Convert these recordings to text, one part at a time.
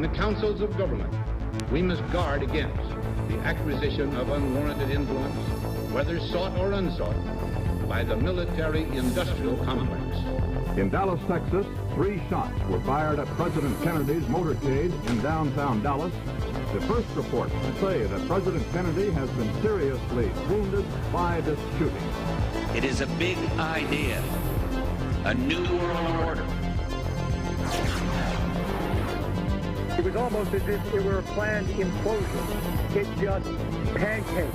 the councils of government, we must guard against the acquisition of unwarranted influence, whether sought or unsought, by the military-industrial complex. In Dallas, Texas, 3 shots were fired at President Kennedy's motorcade in downtown Dallas. The first reports say that President Kennedy has been seriously wounded by this shooting. It is a big idea, a new world order. It was almost as if it were a planned implosion. It just pancaked.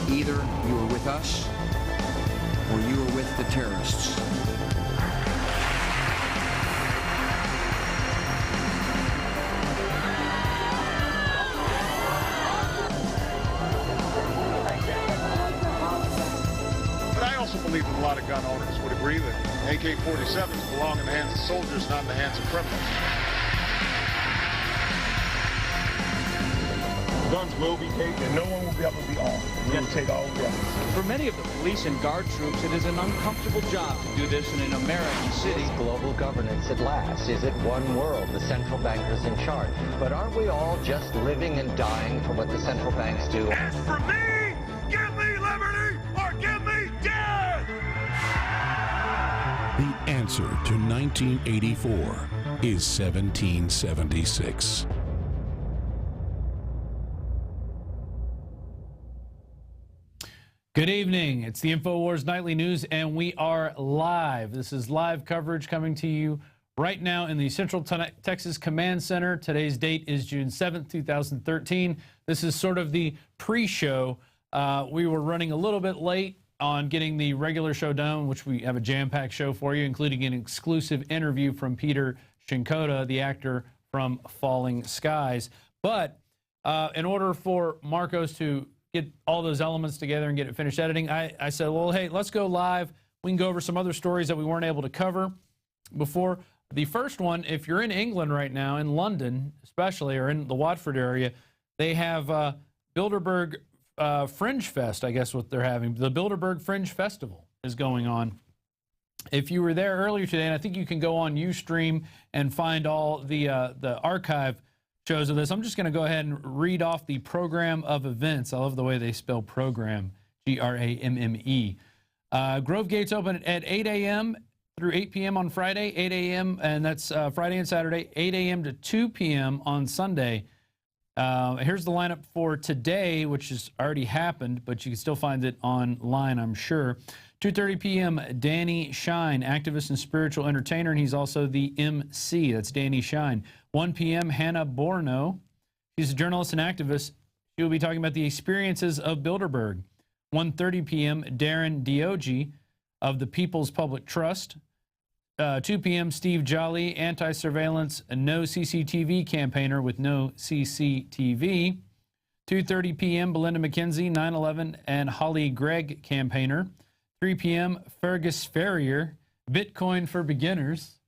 Either you were with us or you were with the terrorists. But I also believe that a lot of gun owners would agree that AK-47s belong in the hands of soldiers, not in the hands of criminals. Guns will be taken, and no one will be able to be armed. We will take all guns. For many of the police and guard troops, it is an uncomfortable job to do this in an American city. Is global governance at last? Is it one world, the central bankers in charge? But aren't we all just living and dying for what the central banks do? As for me, give me liberty or give me death! The answer to 1984 is 1776. Good evening. It's the Infowars Nightly News, and we are live. This is live coverage coming to you right now in the Central Texas Command Center. Today's date is June 7th, 2013. This is sort of the pre-show. We were running a little bit late on getting the regular show done, which we have a jam-packed show for you, including an exclusive interview from Peter Shinkota, the actor from Falling Skies. But in order for Marcos to get all those elements together and get it finished editing, I said, well, hey, let's go live. We can go over some other stories that we weren't able to cover before. The first one, if you're in England right now, in London especially, or in the Watford area, they have Bilderberg Fringe Fest, I guess what they're having. The Bilderberg Fringe Festival is going on. If you were there earlier today, and I think you can go on Ustream and find all the archive shows of this. I'm just going to go ahead and read off the program of events. I love the way they spell program, G-R-A-M-M-E. Grove Gates open at 8 a.m. through 8 p.m. on Friday, 8 a.m., and that's Friday and Saturday, 8 a.m. to 2 p.m. on Sunday. Here's the lineup for today, which has already happened, but you can still find it online, I'm sure. 2:30 p.m., Danny Shine, activist and spiritual entertainer, and he's also the MC. That's Danny Shine. 1 p.m., Hannah Borno. She's a journalist and activist. She will be talking about the experiences of Bilderberg. 1:30 p.m., Darren Diogi of the People's Public Trust. 2 p.m., Steve Jolly, anti-surveillance, no CCTV campaigner with no CCTV. 2:30 p.m., Belinda McKenzie, 9/11 and Holly Gregg campaigner. 3 p.m., Fergus Ferrier, Bitcoin for Beginners.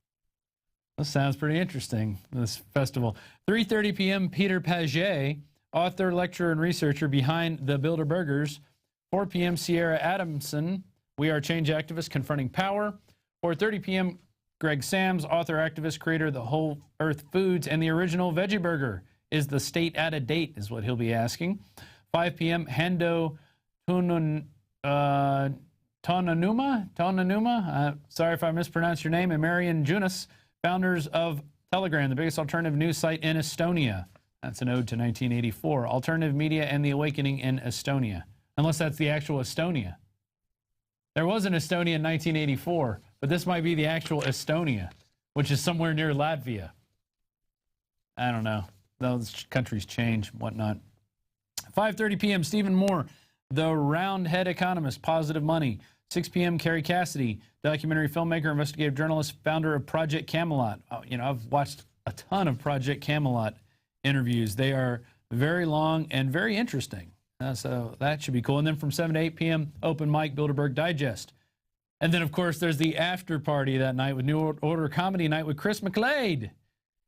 This sounds pretty interesting, this festival. 3:30 p.m., Peter Paget, author, lecturer, and researcher behind the Bilderbergers. 4 p.m., Sierra Adamson, We Are Change activist confronting power. 4:30 p.m., Greg Sams, author, activist, creator of the Whole Earth Foods and the original Veggie Burger. Is the state out of date, is what he'll be asking. 5 p.m., Hando Tonanuma, sorry if I mispronounced your name, and Marian Junas, founders of Telegram, the biggest alternative news site in Estonia. That's an ode to 1984. Alternative media and the awakening in Estonia. Unless that's the actual Estonia. There was an Estonia in 1984, but this might be the actual Estonia, which is somewhere near Latvia. I don't know. Those countries change, whatnot. 5:30 p.m., Stephen Moore, the Roundhead Economist, Positive Money. 6 p.m., Carrie Cassidy, documentary filmmaker, investigative journalist, founder of Project Camelot. I've watched a ton of Project Camelot interviews. They are very long and very interesting. So that should be cool. And then from 7 to 8 p.m., open mic, Bilderberg Digest. And then, of course, there's the after party that night with New Order Comedy Night with Chris McLeod.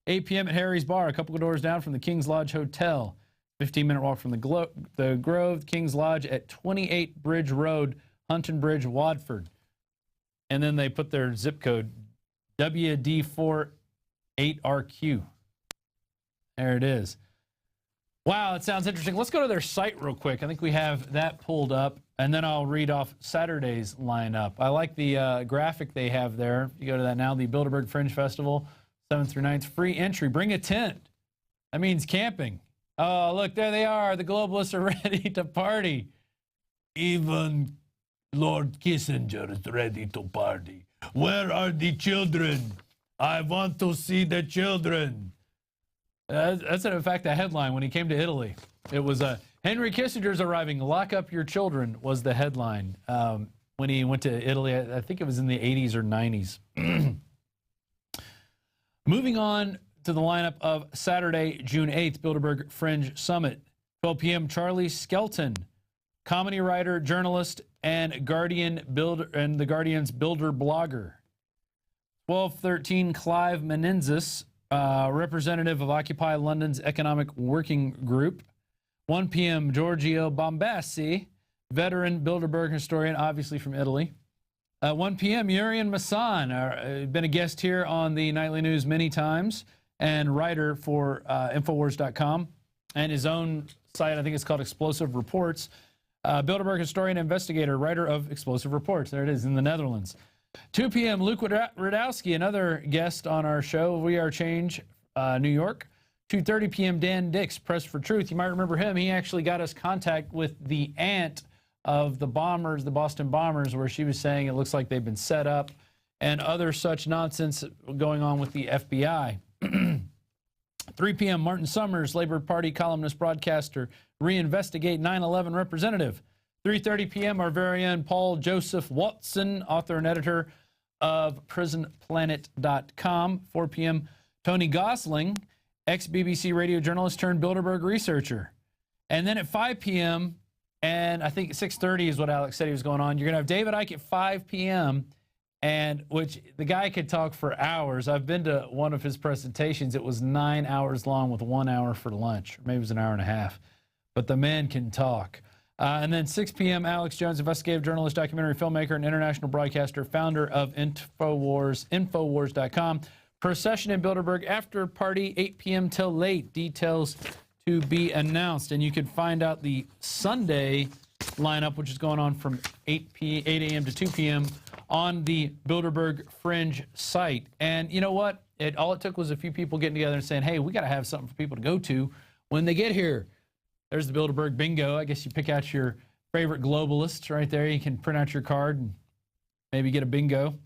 8 p.m. at Harry's Bar, a couple of doors down from the King's Lodge Hotel. 15-minute walk from the Grove, King's Lodge at 28 Bridge Road, Hunton Bridge, Watford. And then they put their zip code, WD4 8RQ. There it is. Wow, it sounds interesting. Let's go to their site real quick. I think we have that pulled up, and then I'll read off Saturday's lineup. I like the graphic they have there. You go to that now, the Bilderberg Fringe Festival, 7th through 9th, free entry. Bring a tent. That means camping. Oh, look, there they are. The globalists are ready to party. Even Lord Kissinger is ready to party. Where are the children? I want to see the children. That's in fact a headline when he came to Italy. It was Henry Kissinger's arriving. Lock up your children was the headline when he went to Italy. I think it was in the 80s or 90s. Moving on to the lineup of Saturday, June 8th, Bilderberg Fringe Summit. 12 p.m. Charlie Skelton, comedy writer, journalist, and the Guardian's builder blogger. 12:13, Clive Menenzes, representative of Occupy London's Economic Working Group. 1 p.m., Giorgio Bombassi, veteran Bilderberg historian, obviously from Italy. 1 p.m., Urian Masson, been a guest here on the Nightly News many times, and writer for Infowars.com, and his own site, I think it's called Explosive Reports. Bilderberg historian, investigator, writer of Explosive Reports. There it is, in the Netherlands. 2 p.m., Luke Rudowski, another guest on our show, We Are Change, New York. 2:30 p.m., Dan Dix, Press for Truth. You might remember him. He actually got us contact with the aunt of the bombers, the Boston bombers, where she was saying it looks like they've been set up, and other such nonsense going on with the FBI. 3 p.m., Martin Summers, Labor Party columnist, broadcaster, reinvestigate 9/11 representative. 3:30 p.m., our very own Paul Joseph Watson, author and editor of PrisonPlanet.com. 4 p.m., Tony Gosling, ex-BBC radio journalist turned Bilderberg researcher. And then at 5 p.m., and I think 6:30 is what Alex said he was going on, you're going to have David Icke at 5 p.m., and which the guy could talk for hours. I've been to one of his presentations. It was 9 hours long with 1 hour for lunch. Or maybe it was an hour and a half. But the man can talk. And then 6 p.m., Alex Jones, investigative journalist, documentary filmmaker, and international broadcaster, founder of Infowars, Infowars.com. Procession in Bilderberg, after party, 8 p.m. till late. Details to be announced. And you can find out the Sunday lineup, which is going on from 8 a.m. to 2 p.m. on the Bilderberg Fringe site. And you know what? All it took was a few people getting together and saying, hey, we got to have something for people to go to when they get here. There's the Bilderberg bingo. I guess you pick out your favorite globalists right there. You can print out your card and maybe get a bingo.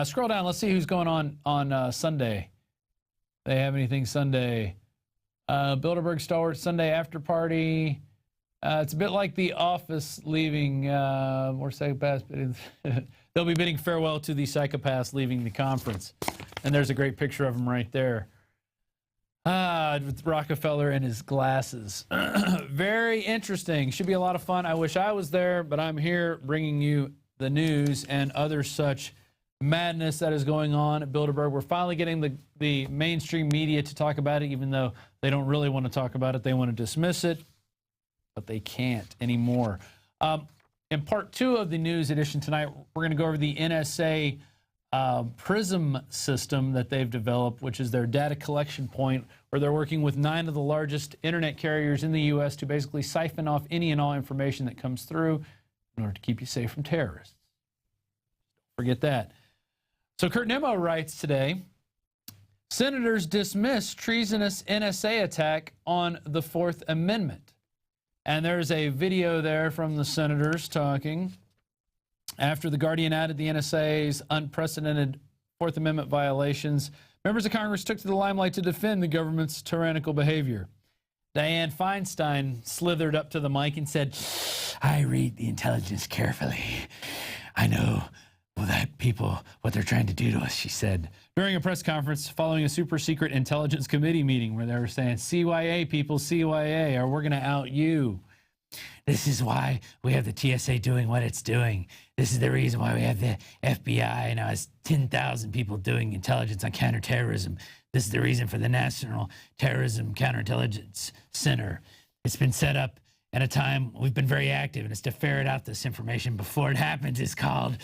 Scroll down. Let's see who's going on Sunday. They have anything Sunday? Bilderberg Stalwart Sunday after party. It's a bit like The Office leaving. More psychopaths. They'll be bidding farewell to the psychopaths leaving the conference. And there's a great picture of them right there. With Rockefeller and his glasses. Very interesting. Should be a lot of fun. I wish I was there, but I'm here bringing you the news and other such madness that is going on at Bilderberg. We're finally getting the mainstream media to talk about it, even though they don't really want to talk about it. They want to dismiss it, but they can't anymore. In part 2 of the news edition tonight, we're going to go over the NSA PRISM system that they've developed, which is their data collection point, where they're working with 9 of the largest internet carriers in the U.S. to basically siphon off any and all information that comes through in order to keep you safe from terrorists. Don't forget that. So Kurt Nimmo writes today, senators dismiss treasonous NSA attack on the Fourth Amendment. And there's a video there from the senators talking. After The Guardian added the NSA's unprecedented Fourth Amendment violations, members of Congress took to the limelight to defend the government's tyrannical behavior. Dianne Feinstein slithered up to the mic and said, I read the intelligence carefully. I know that people, what they're trying to do to us, she said. During a press conference following a super secret intelligence committee meeting where they were saying, CYA people, CYA, or we're going to out you. This is why we have the TSA doing what it's doing. This is the reason why we have the FBI now has 10,000 people doing intelligence on counterterrorism. This is the reason for the National Terrorism Counterintelligence Center. It's been set up at a time we've been very active, and it's to ferret out this information before it happens. It's called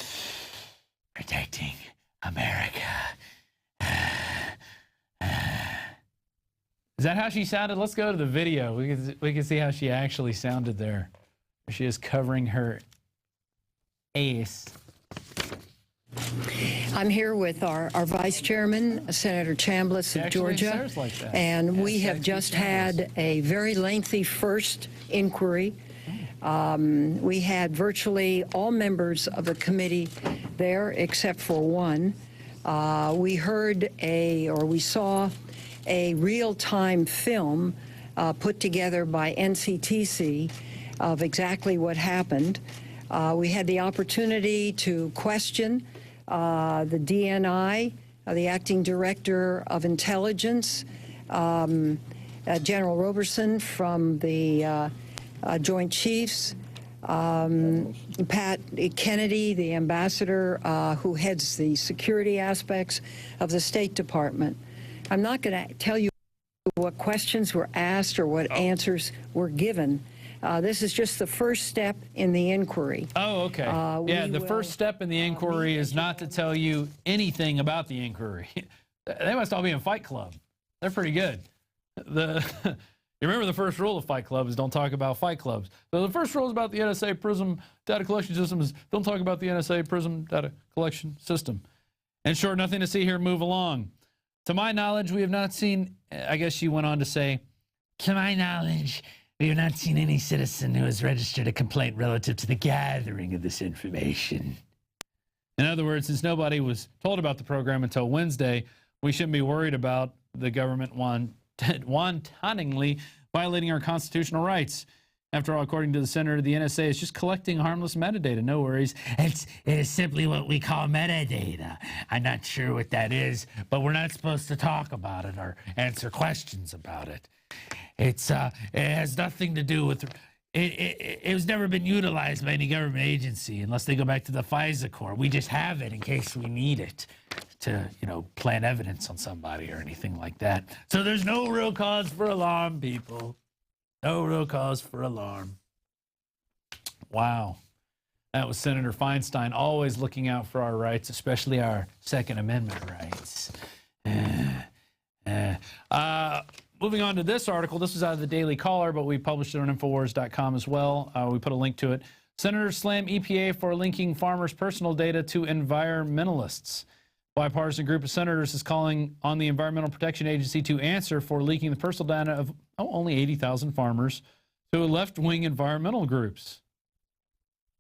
Protecting America. Is that how she sounded? Let's go to the video. We can see how she actually sounded there. She is covering her ace. I'm here with our Vice Chairman, Senator Chambliss of Georgia, like that. And we have just had a very lengthy first inquiry. We had virtually all members of the committee there except for one. We saw a real-time film put together by NCTC of exactly what happened. We had the opportunity to question the DNI, the Acting Director of Intelligence, General Roberson from the Joint Chiefs, Pat Kennedy, the ambassador who heads the security aspects of the State Department. I'm not going to tell you what questions were asked or what answers were given. This is just the first step in the inquiry. Oh, okay. Yeah, the first step in the inquiry is not to tell you anything about the inquiry. They must all be in Fight Club. They're pretty good. You remember the first rule of Fight Club is don't talk about Fight Clubs. So the first rule is about the NSA PRISM data collection system is don't talk about the NSA PRISM data collection system. In short, nothing to see here, move along. To my knowledge, we have not seen, I guess she went on to say, to my knowledge, we have not seen any citizen who has registered a complaint relative to the gathering of this information. In other words, since nobody was told about the program until Wednesday, we shouldn't be worried about the government wantonly violating our constitutional rights. After all, according to the senator, the NSA is just collecting harmless metadata. No worries. It is simply what we call metadata. I'm not sure what that is, but we're not supposed to talk about it or answer questions about it. It has nothing to do with it has never been utilized by any government agency unless they go back to the FISA court. We just have it in case we need it to, plant evidence on somebody or anything like that. So there's no real cause for alarm, people. No real cause for alarm. Wow. That was Senator Feinstein, always looking out for our rights, especially our Second Amendment rights. Moving on to this article. This was out of the Daily Caller, but we published it on Infowars.com as well. We put a link to it. Senators slam EPA for linking farmers' personal data to environmentalists. Bipartisan group of senators is calling on the Environmental Protection Agency to answer for leaking the personal data of only 80,000 farmers to left-wing environmental groups.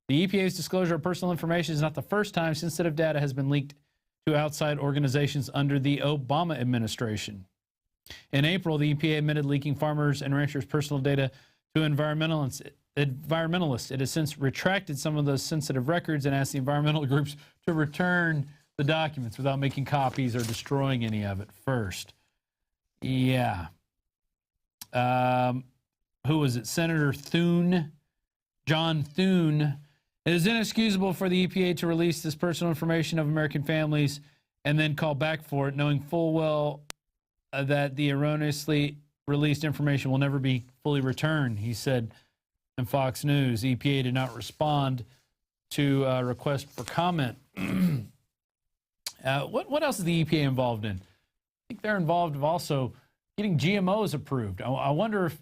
The EPA's disclosure of personal information is not the first time sensitive data has been leaked to outside organizations under the Obama administration. In April, the EPA admitted leaking farmers and ranchers' personal data to environmentalists. It has since retracted some of those sensitive records and asked the environmental groups to return the documents without making copies or destroying any of it first. Yeah. Who was it? Senator Thune, John Thune. It is inexcusable for the EPA to release this personal information of American families and then call back for it, knowing full well that the erroneously released information will never be fully returned, he said in Fox News. EPA did not respond to a request for comment. What else is the EPA involved in? I think they're involved in also getting GMOs approved. I wonder if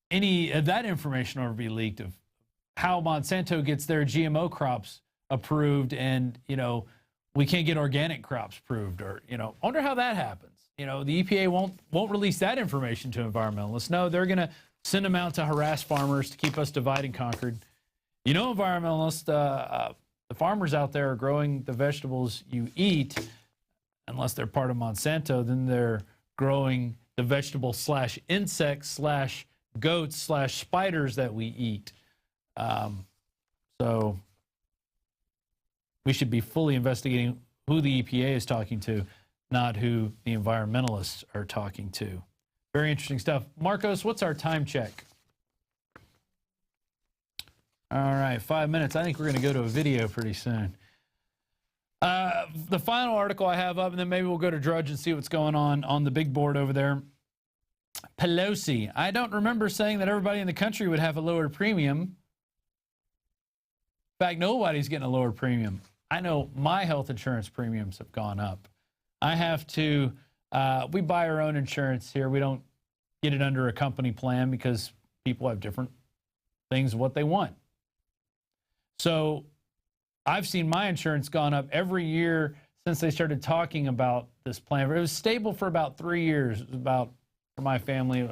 any of that information will ever be leaked of how Monsanto gets their GMO crops approved and, we can't get organic crops approved, or, I wonder how that happens. The EPA won't release that information to environmentalists. No, they're going to send them out to harass farmers to keep us divide and conquered. Environmentalists, the farmers out there are growing the vegetables you eat, unless they're part of Monsanto, then they're growing the vegetable/insects/goats/spiders that we eat. So we should be fully investigating who the EPA is talking to, not who the environmentalists are talking to. Very interesting stuff. Marcos, what's our time check? All right, 5 minutes. I think we're going to go to a video pretty soon. The final article I have up, and then maybe we'll go to Drudge and see what's going on the big board over there. Pelosi. I don't remember saying that everybody in the country would have a lower premium. In fact, nobody's getting a lower premium. I know my health insurance premiums have gone up. I have to, we buy our own insurance here. We don't get it under a company plan because people have different things, what they want. So I've seen my insurance gone up every year since they started talking about this plan. It was stable for about 3 years. It was about, for my family,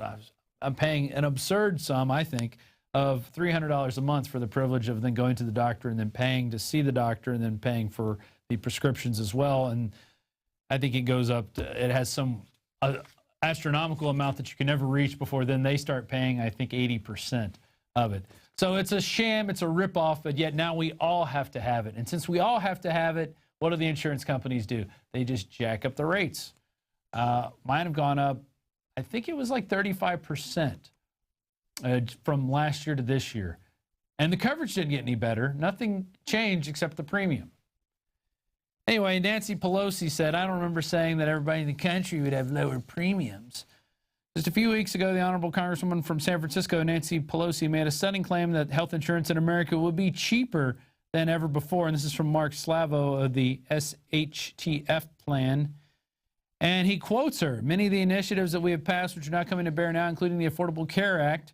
I'm paying an absurd sum, I think, of $300 a month for the privilege of then going to the doctor and then paying to see the doctor and then paying for the prescriptions as well. And I think it goes up to, it has some astronomical amount that you can never reach before then they start paying, I think, 80% of it. So it's a sham, it's a ripoff, but yet now we all have to have it. And since we all have to have it, what do the insurance companies do? They just jack up the rates. Mine have gone up, I think it was like 35% from last year to this year. And the coverage didn't get any better. Nothing changed except the premium. Anyway, Nancy Pelosi said, I don't remember saying that everybody in the country would have lower premiums. Just a few weeks ago, the Honorable Congresswoman from San Francisco, Nancy Pelosi, made a stunning claim that health insurance in America would be cheaper than ever before. And this is from Mark Slavo of the SHTF plan. And he quotes her, many of the initiatives that we have passed, which are not coming to bear now, including the Affordable Care Act,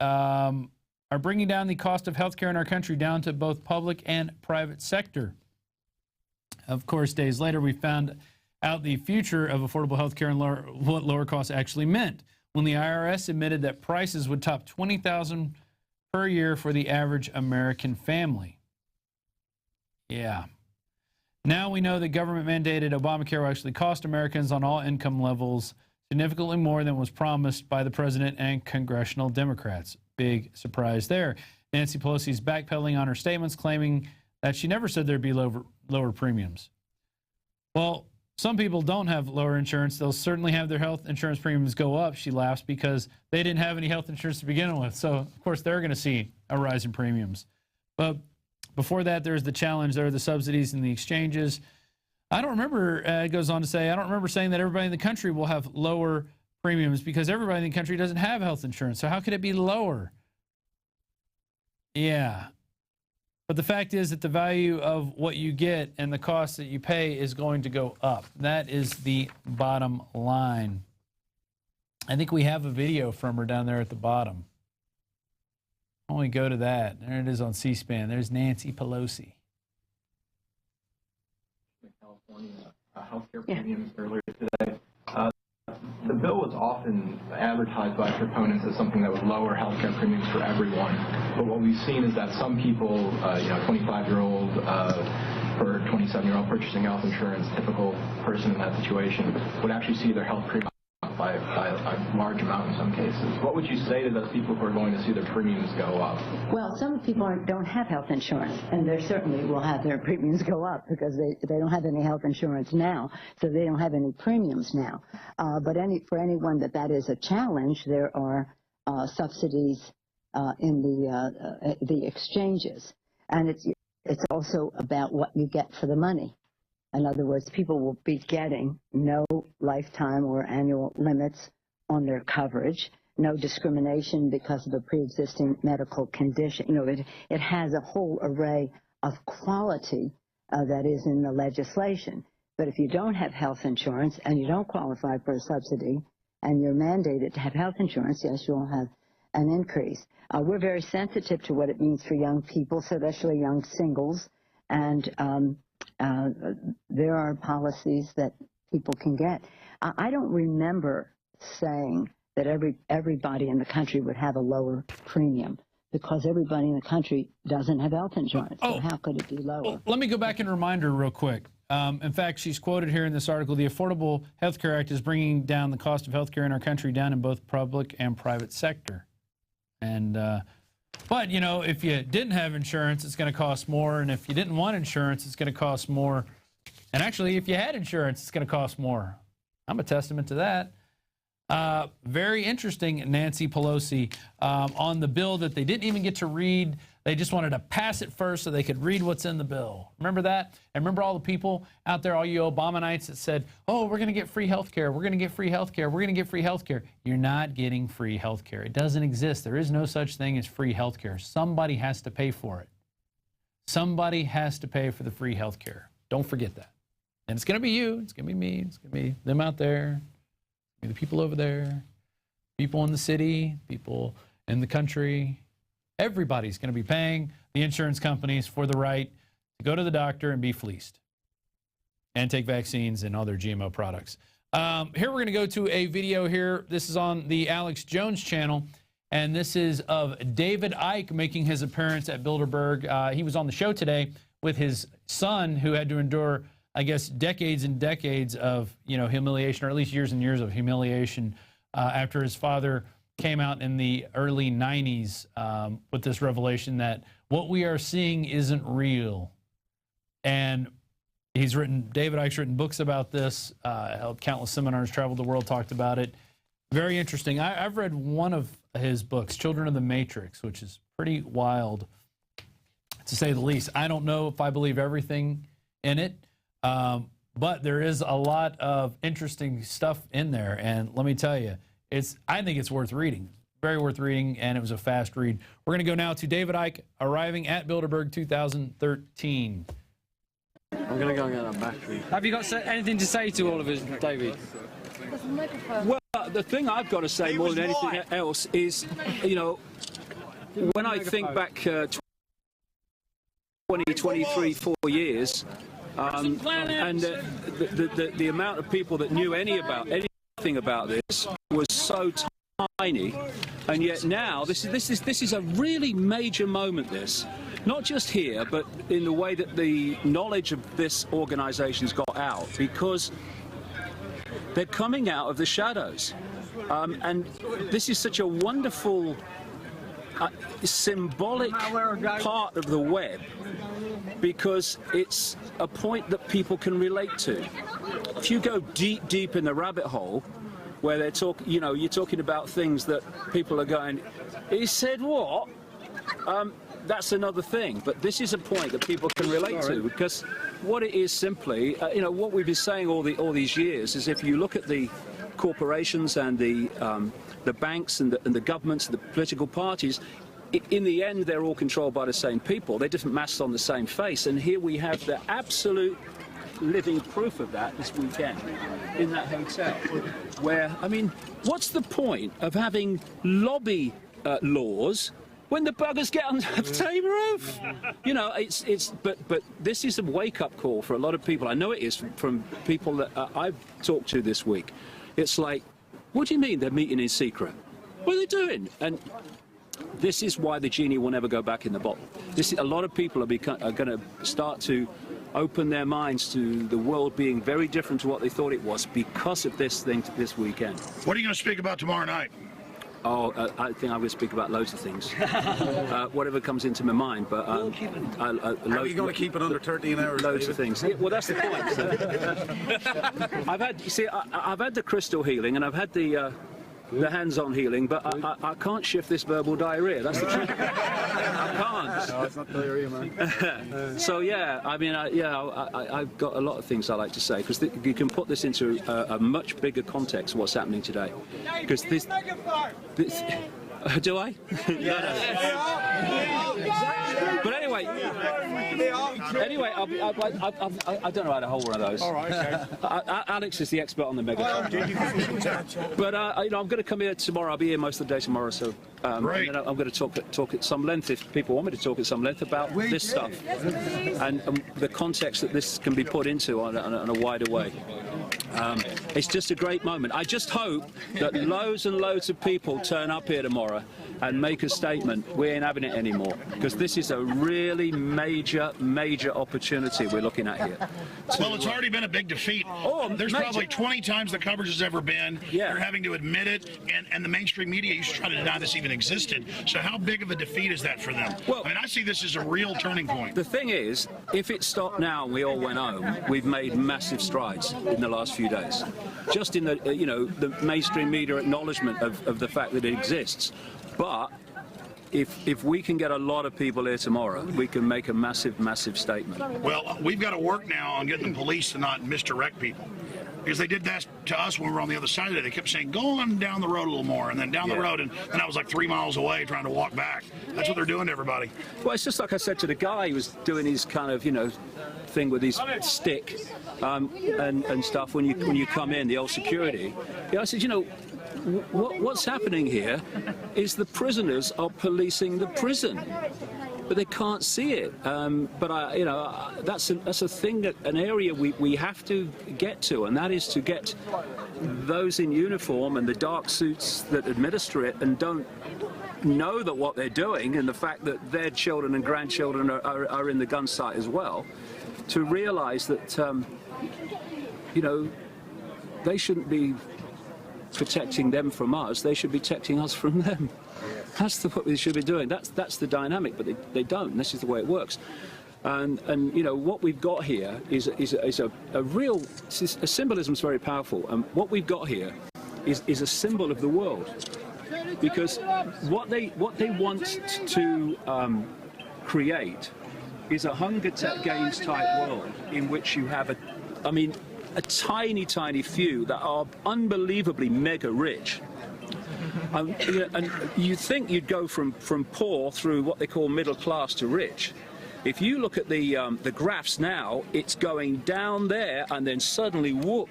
are bringing down the cost of health care in our country down to both public and private sector. Of course, days later, we found out the future of affordable health care and what lower costs actually meant when the IRS admitted that prices would top $20,000 per year for the average American family. Yeah. Now we know that government-mandated Obamacare will actually cost Americans on all income levels significantly more than was promised by the president and congressional Democrats. Big surprise there. Nancy Pelosi's backpedaling on her statements, claiming that she never said there'd be lower premiums. Well, some people don't have lower insurance. They'll certainly have their health insurance premiums go up, she laughs, because they didn't have any health insurance to begin with. So, of course, they're going to see a rise in premiums. But before that, there's the challenge. There are the subsidies and the exchanges. I don't remember, it goes on to say, I don't remember saying that everybody in the country will have lower premiums because everybody in the country doesn't have health insurance. So how could it be lower? Yeah. But the fact is that the value of what you get and the cost that you pay is going to go up. That is the bottom line. I think we have a video from her down there at the bottom. Only go to that. There it is on C-SPAN. There's Nancy Pelosi. California healthcare premiums earlier today. The bill was often advertised by proponents as something that would lower healthcare premiums for everyone. But what we've seen is that some people, 25-year-old or 27-year-old purchasing health insurance, typical person in that situation, would actually see their health premium up by a large amount in some cases. What would you say to those people who are going to see their premiums go up? Well, some people don't have health insurance, and they certainly will have their premiums go up because they don't have any health insurance now, so they don't have any premiums now. But for anyone that is a challenge, there are subsidies in the exchanges, and it's also about what you get for the money. In other words, people will be getting no lifetime or annual limits on their coverage, no discrimination because of a pre-existing medical condition. You know, it has a whole array of quality that is in the legislation. But if you don't have health insurance and you don't qualify for a subsidy and you're mandated to have health insurance, yes, you'll have an increase. We're very sensitive to what it means for young people, especially young singles, and there are policies that people can get. I don't remember saying that everybody in the country would have a lower premium because everybody in the country doesn't have health insurance. So how could it be lower? Well, let me go back and remind her real quick. In fact, she's quoted here in this article, the Affordable Health Care Act is bringing down the cost of health care in our country down in both public and private sector. And but, you know, if you didn't have insurance, it's going to cost more. And if you didn't want insurance, it's going to cost more. And actually, if you had insurance, it's going to cost more. I'm a testament to that. Very interesting, Nancy Pelosi, on the bill that they didn't even get to read. They just wanted to pass it first so they could read what's in the bill. Remember that? And remember all the people out there, all you Obamanites that said, oh, we're going to get free health care. We're going to get free health care. We're going to get free health care. You're not getting free health care. It doesn't exist. There is no such thing as free health care. Somebody has to pay for it. Somebody has to pay for the free health care. Don't forget that. And it's going to be you. It's going to be me. It's going to be them out there. It's going to be the people over there. people in the city, people in the country, everybody's going to be paying the insurance companies for the right to go to the doctor and be fleeced and take vaccines and other GMO products. Here we're going to go to a video here. This is on the Alex Jones channel, and this is of David Icke making his appearance at Bilderberg. He was on the show today with his son, who had to endure, I guess, decades and decades of, humiliation, or at least years and years of humiliation after his father came out in the early 90s with this revelation that what we are seeing isn't real. And David Icke's written books about this, held countless seminars, traveled the world, talked about it. Very interesting. I've read one of his books, Children of the Matrix, which is pretty wild, to say the least. I don't know if I believe everything in it, but there is a lot of interesting stuff in there. And let me tell you, I think it's worth reading. Very worth reading, and it was a fast read. We're going to go now to David Icke arriving at Bilderberg 2013. I'm going to go and get that battery. Have you got anything to say to all of us, David? Well, the thing I've got to say more than anything else is, when I think back 20, 23, 4 years, and the amount of people that knew anything about this was so tiny, and yet now this is a really major moment. This, not just here, but in the way that the knowledge of this organization's got out, because they're coming out of the shadows, and this is such a wonderful symbolic part of the web, because it's a point that people can relate to. If you go deep in the rabbit hole, where they're you're talking about things that people are going, he said what? That's another thing. But this is a point that people can relate to, because what it is simply, what we've been saying all these years is, if you look at the corporations and the banks and the governments and the political parties, in the end, they're all controlled by the same people. They're different masks on the same face. And here we have the absolute living proof of that this weekend in that hotel, where, what's the point of having lobby laws when the buggers get on the same roof? But this is a wake-up call for a lot of people. I know it is from people that I've talked to this week. It's like, what do you mean they're meeting in secret? What are they doing? And this is why the genie will never go back in the bottle. A lot of people are going to start to open their minds to the world being very different to what they thought it was because of this thing this weekend. What are you going to speak about tomorrow night? Oh, I think I'm going to speak about loads of things. Whatever comes into my mind. But how are you going to keep it under 13 hours? Loads of things. Yeah, well, that's the point. I've had the crystal healing, and I've had the hands-on healing, but I can't shift this verbal diarrhea. That's the truth. I can't. No, it's not diarrhea, man. So yeah, I've got a lot of things I like to say, because you can put this into a much bigger context of what's happening today. Because this do I? But anyway, I don't know how to hold one of those. All right, okay. Alex is the expert on the megaphone. But I'm going to come here tomorrow. I'll be here most of the day tomorrow, so I'm going to talk at some length, if people want me to talk at some length, about this stuff and the context that this can be put into on a wider way. It's just a great moment. I just hope that loads and loads of people turn up here tomorrow and make a statement. We ain't having it anymore, because this is a really major opportunity we're looking at here. Well, it's already been a big defeat. There's probably 20 times the coverage has ever been. Yeah. They're having to admit it, and the mainstream media used to try to deny this even existed. So how big of a defeat is that for them? Well, I see this as a real turning point. The thing is, if it stopped now and we all went home, we've made massive strides in the last few days. Just in the the mainstream media acknowledgement of the fact that it exists. But if we can get a lot of people here tomorrow, we can make a massive statement. Well, we've got to work now on getting the police to not misdirect people. because they did that to us when we were on the other side of it. They kept saying, go on down the road a little more, and then down the road, and then I was like 3 miles away trying to walk back. That's what they're doing to everybody. Well, it's just like I said to the guy who was doing his kind of, thing with his stick and stuff when you come in, the old security. I said, what's happening here is the prisoners are policing the prison, but they can't see it. But that's a thing, an area we have to get to, and that is to get those in uniform and the dark suits that administer it and don't know that what they're doing, and the fact that their children and grandchildren are in the gun sight as well, to realize that they shouldn't be protecting them from us, they should be protecting us from them. That's what they should be doing. That's the dynamic, but they don't, and this is the way it works. And what we've got here is a real, a symbolism is very powerful, and what we've got here is a symbol of the world, because what they want to create is a Hunger Games type world in which you have a tiny few that are unbelievably mega rich. And you think you'd go from poor through what they call middle class to rich. If you look at the graphs now, it's going down there and then suddenly whoop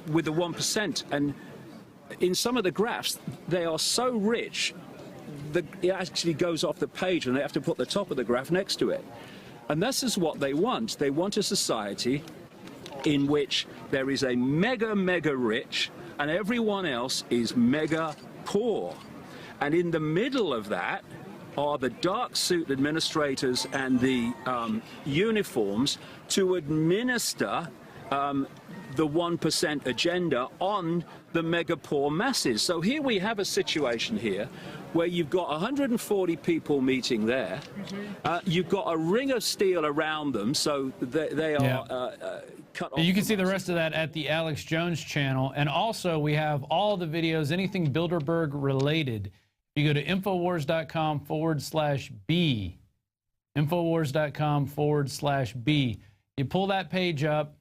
with the 1%. And in some of the graphs, they are so rich that it actually goes off the page and they have to put the top of the graph next to it. And this is what they want. They want a society in which there is a mega rich and everyone else is mega poor. And in the middle of that are the dark suit administrators and the uniforms to administer the 1% agenda on the mega poor masses. So here we have a situation here where you've got 140 people meeting there. You've got a ring of steel around them, so they are cut off. You can see the rest of that at the Alex Jones channel. And also we have all the videos, anything Bilderberg related. You go to Infowars.com/B. Infowars.com/B. You pull that page up.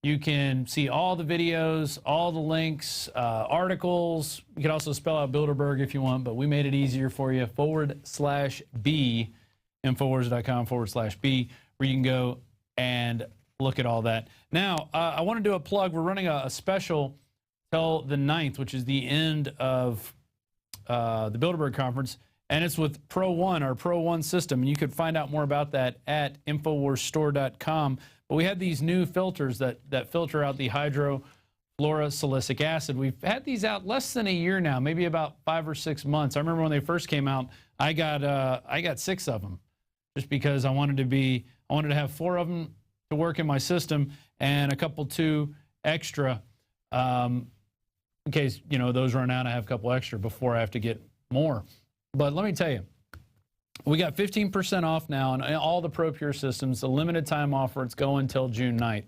You can see all the videos, all the links, articles. You can also spell out Bilderberg if you want, but we made it easier for you. /B, Infowars.com/B, where you can go and look at all that. Now, I want to do a plug. We're running a special till the 9th, which is the end of the Bilderberg conference, and it's with Pro One, our Pro One system. And you could find out more about that at InfoWarsStore.com. But we had these new filters that filter out the hydrofluorosilicic acid. We've had these out less than a year now, maybe about 5 or 6 months. I remember when they first came out, I got 6 of them, just because I wanted to have 4 of them to work in my system and a couple 2 extra in case those run out. I have a couple extra before I have to get more. But let me tell you, we got 15% off now on all the ProPure systems, a limited time offer. It's going until June 9th.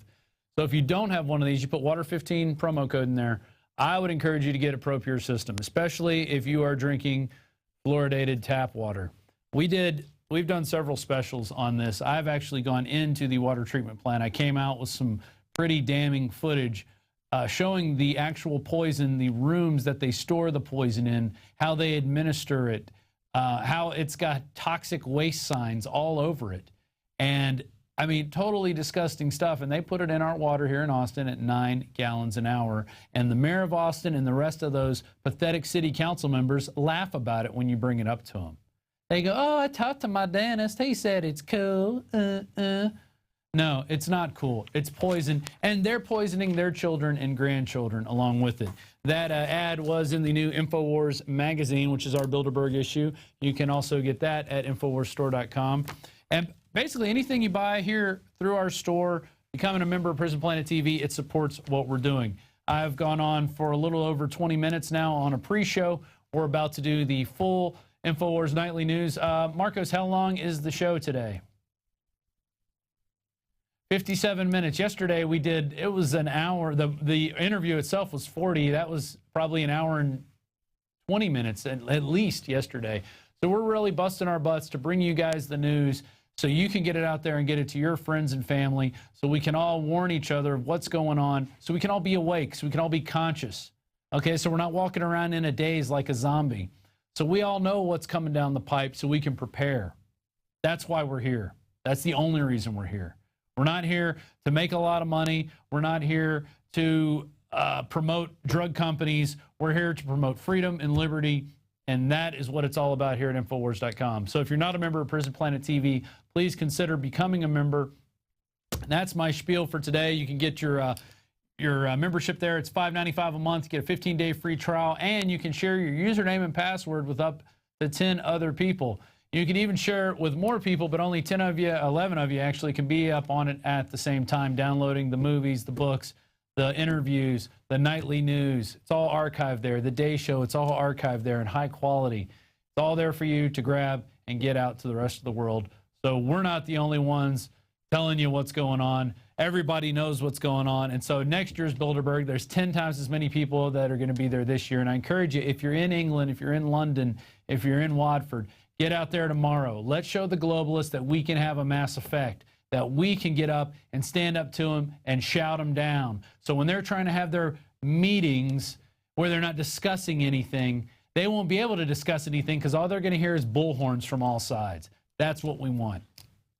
So if you don't have one of these, you put Water15 promo code in there. I would encourage you to get a ProPure system, especially if you are drinking fluoridated tap water. We've done several specials on this. I've actually gone into the water treatment plant. I came out with some pretty damning footage showing the actual poison, the rooms that they store the poison in, how they administer it, how it's got toxic waste signs all over it. And I mean, totally disgusting stuff. And they put it in our water here in Austin at 9 gallons an hour. And the mayor of Austin and the rest of those pathetic city council members laugh about it when you bring it up to them. They go, oh, I talked to my dentist. He said it's cool. No, it's not cool. It's poison. And they're poisoning their children and grandchildren along with it. That ad was in the new Infowars magazine, which is our Bilderberg issue. You can also get that at InfoWarsStore.com. And basically anything you buy here through our store, becoming a member of Prison Planet TV, it supports what we're doing. I've gone on for a little over 20 minutes now on a pre-show. We're about to do the full Infowars Nightly News. Marcos, how long is the show today? 57 minutes. Yesterday we did, it was an hour. The interview itself was 40. That was probably an hour and 20 minutes at least yesterday. So we're really busting our butts to bring you guys the news so you can get it out there and get it to your friends and family, so we can all warn each other of what's going on, so we can all be awake, so we can all be conscious. Okay, so we're not walking around in a daze like a zombie. So we all know what's coming down the pipe so we can prepare. That's why we're here. That's the only reason we're here. We're not here to make a lot of money. We're not here to promote drug companies. We're here to promote freedom and liberty, and that is what it's all about here at Infowars.com. So if you're not a member of Prison Planet TV, please consider becoming a member. That's my spiel for today. You can get your membership there. It's $5.95 a month. You get a 15-day free trial, and you can share your username and password with up to 10 other people. You can even share it with more people, but only 10 of you, 11 of you actually can be up on it at the same time, downloading the movies, the books, the interviews, the nightly news. It's all archived there. The day show, it's all archived there in high quality. It's all there for you to grab and get out to the rest of the world. So we're not the only ones telling you what's going on. Everybody knows what's going on. And so next year's Bilderberg, there's 10 times as many people that are going to be there this year. And I encourage you, if you're in England, if you're in London, if you're in Watford, get out there tomorrow. Let's show the globalists that we can have a mass effect, that we can get up and stand up to them and shout them down. So when they're trying to have their meetings where they're not discussing anything, they won't be able to discuss anything because all they're going to hear is bullhorns from all sides. That's what we want.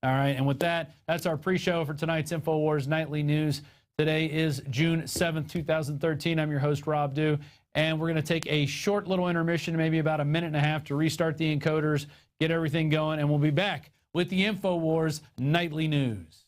All right, and with that, that's our pre-show for tonight's Infowars Nightly News. Today is June 7th, 2013. I'm your host, Rob Dew, and we're going to take a short little intermission, maybe about a minute and a half, to restart the encoders, get everything going, and we'll be back with the Infowars Nightly News.